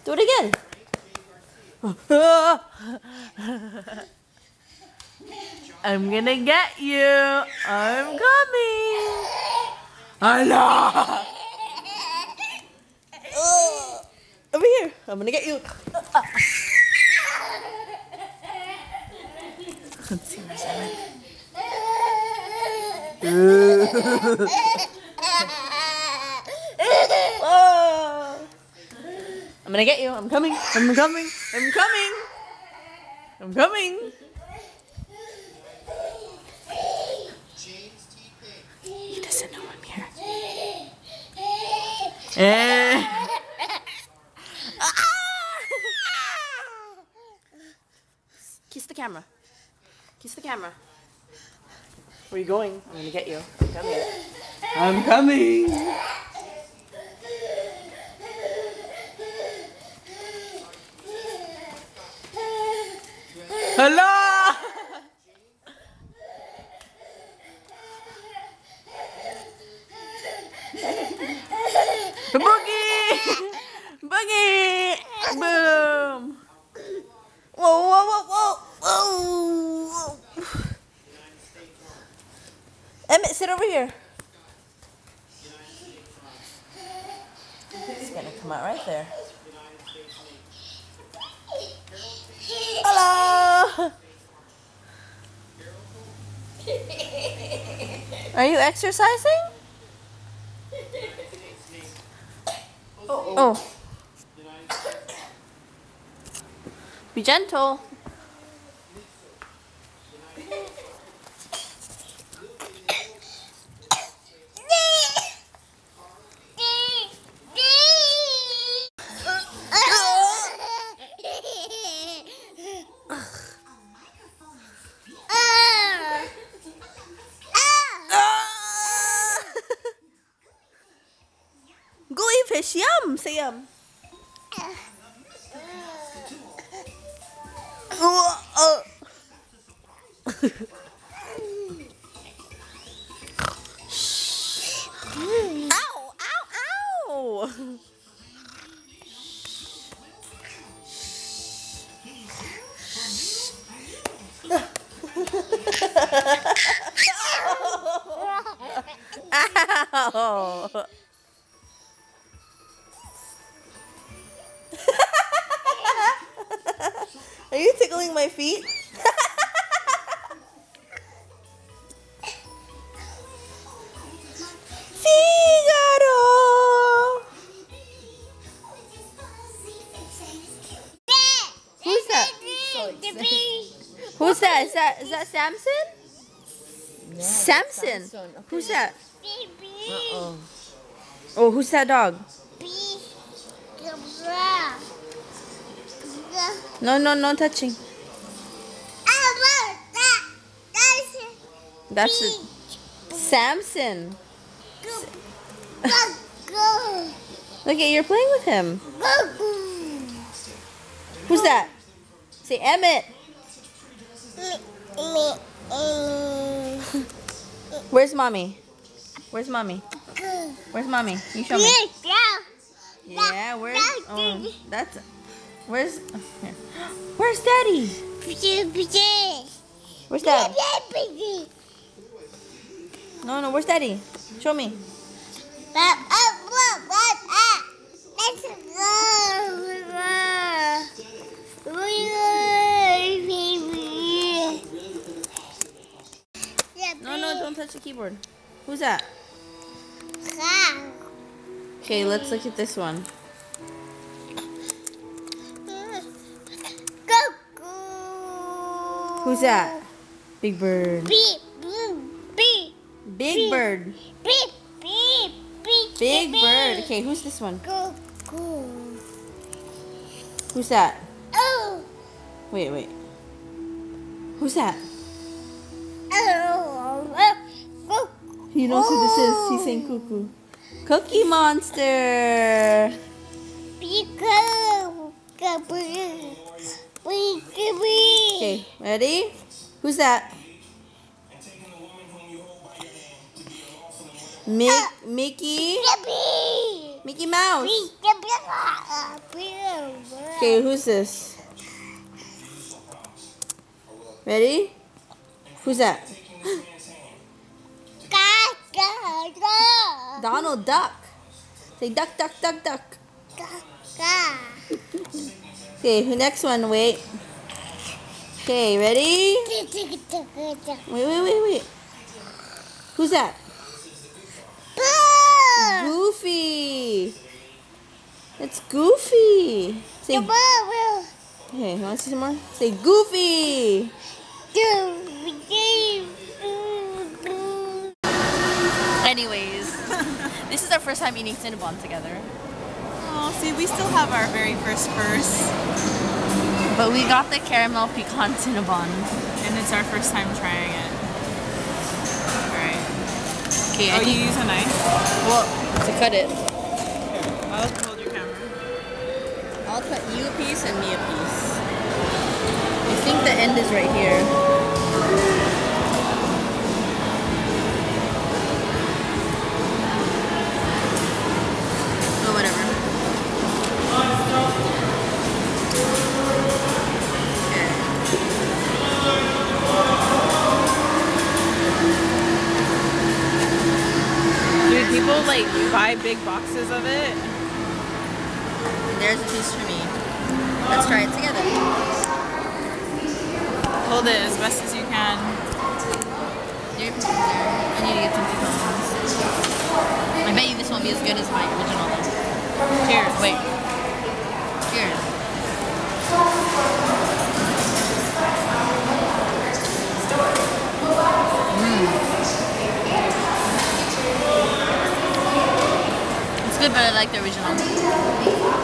Do it again. I'm gonna get you. I'm coming. Allah. Over here. I'm gonna get you. Let's see where's Emmett. Oh. I'm gonna get you. I'm coming. I'm coming. I'm coming. I'm coming. He doesn't know I'm here. Kiss the camera. Kiss the camera. Where are you going? I'm gonna get you. I'm coming. I'm coming. Hello. Boogie! Boogie! Boom! Whoa, whoa, whoa, whoa, whoa! Emmett, sit over here. It's gonna come out right there. Hello! Are you exercising? Oh. Be gentle. Go eat fish. Yum. Say yum. Ow! Ow! Ow! Ow! Are you tickling my feet? Figaro! Who's that? Who's that? Is that Samson? No, Samson. Okay. Who's that? Uh-oh. Oh, who's that dog? No, no, no touching. That's it. Samson. Look at, you're playing with him. Who's that? Say Emmett. Where's mommy? Where's mommy? Where's mommy? You show me. Yeah, where's? Oh, that's. Where's? Here. Where's Daddy? Where's Dad? No, no. Where's Daddy? Show me. No, no. Don't touch the keyboard. Who's that? Okay, let's look at this one. Who's that? Big Bird. Big Bird. Big Bird. Okay, who's this one? Who's that? Wait, wait. Who's that? He knows who this is. He's saying cuckoo. Cookie Monster. Okay, ready? Who's that? Mickey. Mickey Mouse. Okay, who's this? Ready? Who's that? Donald Duck. Say duck, duck, duck, duck. Okay, next one, wait. Okay, ready? Wait. Who's that? Goofy. It's Goofy. Say, okay, you want to see some more? Say Goofy. Anyways, this is our first time eating Cinnabon together. Oh, see, we still have our very first purse. But we got the caramel pecan Cinnabon. And it's our first time trying it. Alright. Okay, Oh, you use a knife? Well, to cut it. I'll hold your camera. I'll cut you a piece and me a piece. I think the end is right here. Oh, whatever. Dude, people like buy big boxes of it. There's a piece for me. Let's try it together. Hold it as best as you can. Your piece is there. I need to get some pecans. I bet you this won't be as good as my original though. Cheers. Wait. Cheers. It's good, but I like the original.